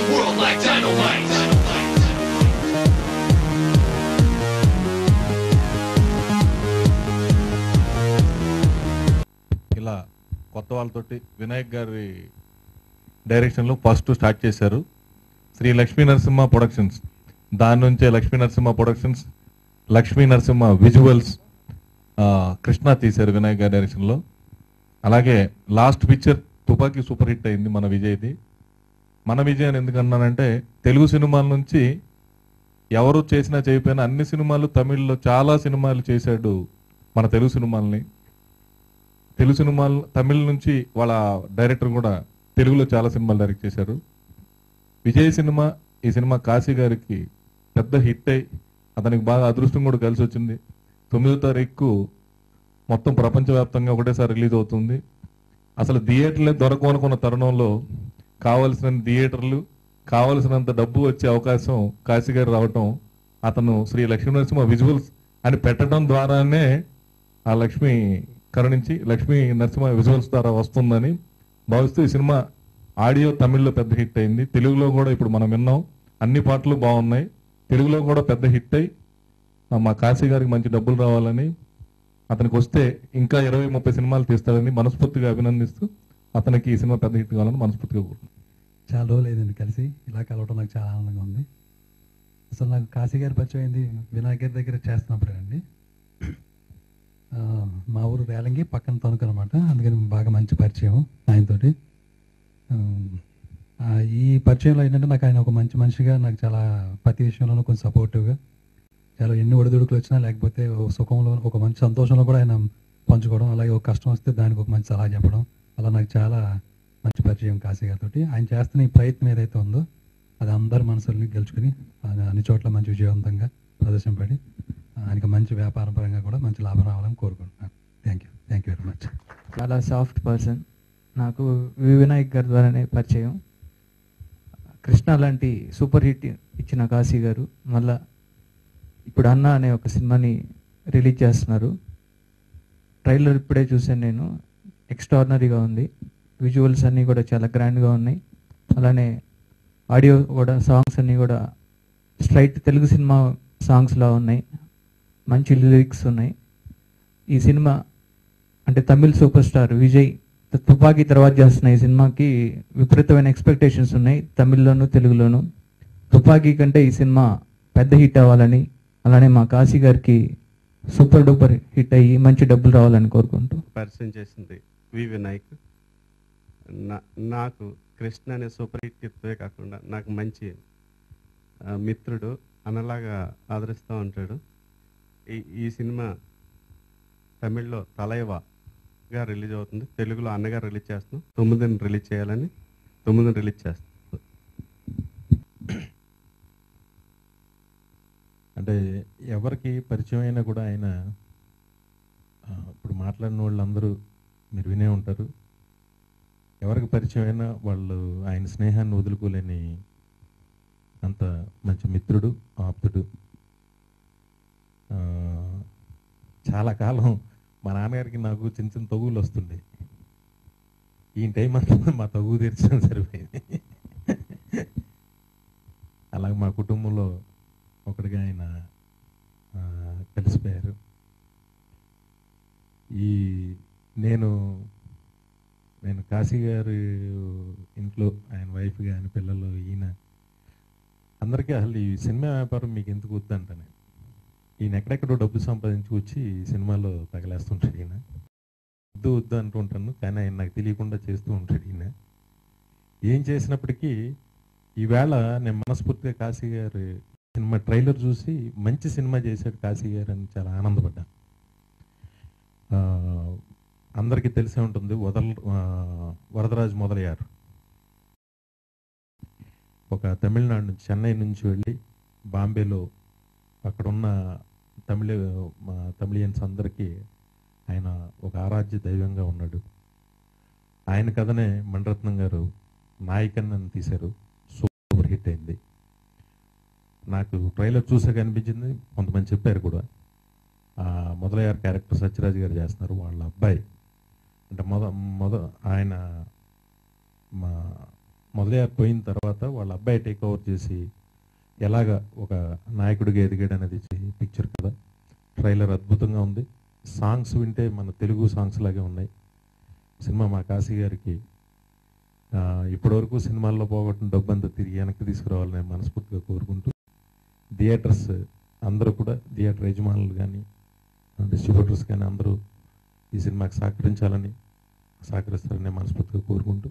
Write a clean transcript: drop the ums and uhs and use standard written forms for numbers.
world like dynamite. ఇలా కొత్త వాళ్ళతోటి వినాయక్ గారి డైరెక్షన్లో ఫస్ట్ స్టార్ట్ చేశారు. శ్రీ లక్ష్మీ నరసింహ ప్రొడక్షన్స్, దాని నుంచే లక్ష్మీ నరసింహ ప్రొడక్షన్స్, లక్ష్మీ నరసింహ విజువల్స్ కృష్ణ తీశారు వినాయక్ గారి డైరెక్షన్లో. అలాగే లాస్ట్ పిక్చర్ తుపాకీ సూపర్ హిట్ అయింది మన విజయ్ది. మన విజయ్ అని ఎందుకన్నానంటే తెలుగు సినిమాల నుంచి ఎవరు చేసినా చేయకపోయినా అన్ని సినిమాలు తమిళ్లో చాలా సినిమాలు చేశాడు మన తెలుగు సినిమాలని. తెలుగు సినిమాలు తమిళ నుంచి వాళ్ళ డైరెక్టర్ కూడా తెలుగులో చాలా సినిమాలు డైరెక్ట్ చేశారు. విజయ్ సినిమా, ఈ సినిమా కాశీ గారికి పెద్ద హిట్ అయి అతనికి బాగా అదృష్టం కూడా కలిసి వచ్చింది. 9వ తారీఖు మొత్తం ప్రపంచవ్యాప్తంగా ఒకటేసారి రిలీజ్ అవుతుంది. అసలు థియేటర్లే దొరకనుకున్న తరుణంలో కావలసిన థియేటర్లు, కావలసినంత డబ్బు వచ్చే అవకాశం కాశీ గారు రావటం, అతను శ్రీ లక్ష్మీ నరసింహ విజువల్స్ అని పెట్టడం ద్వారానే ఆ లక్ష్మి కరుణించి లక్ష్మీ నరసింహ విజువల్స్ ద్వారా వస్తుందని భావిస్తూ ఈ సినిమా ఆడియో తమిళ్లో పెద్ద హిట్ అయింది. తెలుగులో కూడా ఇప్పుడు మనం విన్నాం, అన్ని పాటలు బాగున్నాయి. తెలుగులో కూడా పెద్ద హిట్ అయి మా కాశీ గారికి మంచి డబ్బులు రావాలని, అతనికి వస్తే ఇంకా 20-30 సినిమాలు తీస్తాడని మనస్ఫూర్తిగా అభినందిస్తూ అతనికి ఈ సినిమా పెద్ద హిట్ కావాలని మనస్ఫూర్తిగా కోరుకుంటున్నాను. చాలా రోజులు అయిందండి కలిసి, ఇలా కలవటం నాకు చాలా ఆనందంగా ఉంది. అసలు నాకు కాశీ గారి పరిచయం అయింది వినాయక్ గారి దగ్గర చేస్తున్నప్పుడే అండి. మా ఊరు రేలంగి పక్కన తణుకు అనమాట, అందుకని బాగా మంచి పరిచయం ఆయనతోటి. ఈ పరిచయంలో ఏంటంటే నాకు ఆయన ఒక మంచి మనిషిగా, నాకు చాలా ప్రతి విషయంలోనూ కొంచెం సపోర్టివ్గా, చాలా ఎన్ని ఒడిదుడుకులు వచ్చినా లేకపోతే సుఖంలో ఒక మంచి సంతోషంలో కూడా ఆయన పంచుకోవడం, అలాగే ఒక కష్టం వస్తే దానికి ఒక మంచి సలహా చెప్పడం, అలా నాకు చాలా మంచి పరిచయం కాశీ గారితో. ఆయన చేస్తున్న ఈ ప్రయత్నం ఏదైతే ఉందో అది అందరి మనసుల్ని గెలుచుకుని అన్ని చోట్ల మంచి విజయవంతంగా ప్రదర్శనపడి ఆయనకి మంచి వ్యాపార పరంగా కూడా మంచి లాభం రావాలని కోరుకుంటున్నాను. Thank you very much. చాలా సాఫ్ట్ పర్సన్. నాకు వినాయక్ గారి ద్వారానే పరిచయం. కృష్ణ లాంటి సూపర్ హిట్ ఇచ్చిన కాశీ గారు మళ్ళా ఇప్పుడు అన్న అనే ఒక సినిమాని రిలీజ్ చేస్తున్నారు. ట్రైలర్ ఇప్పుడే చూశాను నేను, ఎక్స్ట్రాడినరీగా ఉంది. విజువల్స్ అన్నీ కూడా చాలా గ్రాండ్గా ఉన్నాయి. అలానే ఆడియో కూడా, సాంగ్స్ అన్నీ కూడా స్ట్రైట్ తెలుగు సినిమా సాంగ్స్లా ఉన్నాయి. మంచి లిరిక్స్ ఉన్నాయి. ఈ సినిమా అంటే తమిళ్ సూపర్ స్టార్ విజయ్ తుపాకీ తర్వాత చేస్తున్న ఈ సినిమాకి విపరీతమైన ఎక్స్పెక్టేషన్స్ ఉన్నాయి, తమిళ్లోను తెలుగులోను. తుపాకీ కంటే ఈ సినిమా పెద్ద హిట్ అవ్వాలని, అలానే మా కాశీ గారికి సూపర్ డూపర్ హిట్ అయ్యి మంచి డబ్బులు రావాలని కోరుకుంటూ. పరిచయం చేసింది వినాయక్. నాకు కృష్ణ అనే సూపర్ హిట్ హిట్వే కాకుండా నాకు మంచి మిత్రుడు, అన్నలాగా ఆదరిస్తూ ఉంటాడు. ఈ సినిమా తమిళ్లో తలైవాగా రిలీజ్ అవుతుంది, తెలుగులో అన్నగారు రిలీజ్ చేస్తున్నాం. 9ని రిలీజ్ చేయాలని 9ని రిలీజ్ చేస్తాం. అంటే ఎవరికి పరిచయం అయినా కూడా ఆయన ఇప్పుడు మాట్లాడిన వాళ్ళందరూ మీరు వినే ఉంటారు. ఎవరికి పరిచయం అయినా వాళ్ళు ఆయన స్నేహాన్ని వదులుకోలేని అంత మంచి మిత్రుడు, ఆప్తుడు. చాలా కాలం మా నాన్నగారికి నాకు చిన్న చిన్న తగులు వస్తుండే. ఈ టైం అంతా మా తగు తీర్చడం సరిపోయింది. అలాగే మా కుటుంబంలో ఒకటిగా ఆయన కలిసిపోయారు. నేను కాశీ గారి ఇంట్లో ఆయన వైఫ్ కానీ పిల్లలు, ఈయన అందరికీ అసలు ఈ సినిమా వ్యాపారం మీకు ఎందుకు వద్దంటాను. ఈయన ఎక్కడెక్కడో డబ్బు సంపాదించి వచ్చి సినిమాలో తగలేస్తుంటాడు. ఈయన వద్దు అంటూ ఉంటాను, కానీ ఆయన నాకు తెలియకుండా చేస్తూ ఉంటాడు. ఈయన ఏం చేసినప్పటికీ ఈవేళ నేను మనస్ఫూర్తిగా కాశీ గారి సినిమా ట్రైలర్ చూసి మంచి సినిమా చేశాడు కాశీ గారు అని చాలా ఆనందపడ్డా. అందరికీ తెలిసే ఉంటుంది వరదరాజు మొదలయ్యారు. ఒక తమిళనాడు నుంచి, చెన్నై నుంచి వెళ్ళి బాంబేలో అక్కడున్న తమిళియన్స్ అందరికీ ఆయన ఒక ఆరాధ్య దైవంగా ఉన్నాడు. ఆయన కథనే మణిరత్నం గారు నాయకన్ అని తీశారు, సూపర్ హిట్ అయింది. నాకు ట్రైలర్ చూసాక అనిపించింది, కొంతమంది చెప్పారు కూడా, మొదలయ్యారు క్యారెక్టర్ సత్యరాజ్ గారు చేస్తున్నారు, వాళ్ళ అబ్బాయి అంటే ఆయన మా మొదలయ్యారు పోయిన తర్వాత వాళ్ళ అబ్బాయి టేక్ ఓవర్ చేసి ఎలాగ ఒక నాయకుడిగా ఎదిగాడు అనేది పిక్చర్ కదా. ట్రైలర్ అద్భుతంగా ఉంది. సాంగ్స్ వింటే మన తెలుగు సాంగ్స్ లాగే ఉన్నాయి. సినిమా మా కాశీ గారికి ఇప్పటివరకు సినిమాల్లో పోగొట్టిన డబ్బంతా తిరిగి వెనక్కి తీసుకురావాలని మనస్ఫూర్తిగా కోరుకుంటూ, థియేటర్స్ అందరూ కూడా, థియేటర్ యజమానులు కానీ డిస్ట్రిబ్యూటర్స్ కానీ అందరూ ఈ సినిమాకి సహకరించాలని, సహకరిస్తారని మనస్ఫూర్తిగా కోరుకుంటూ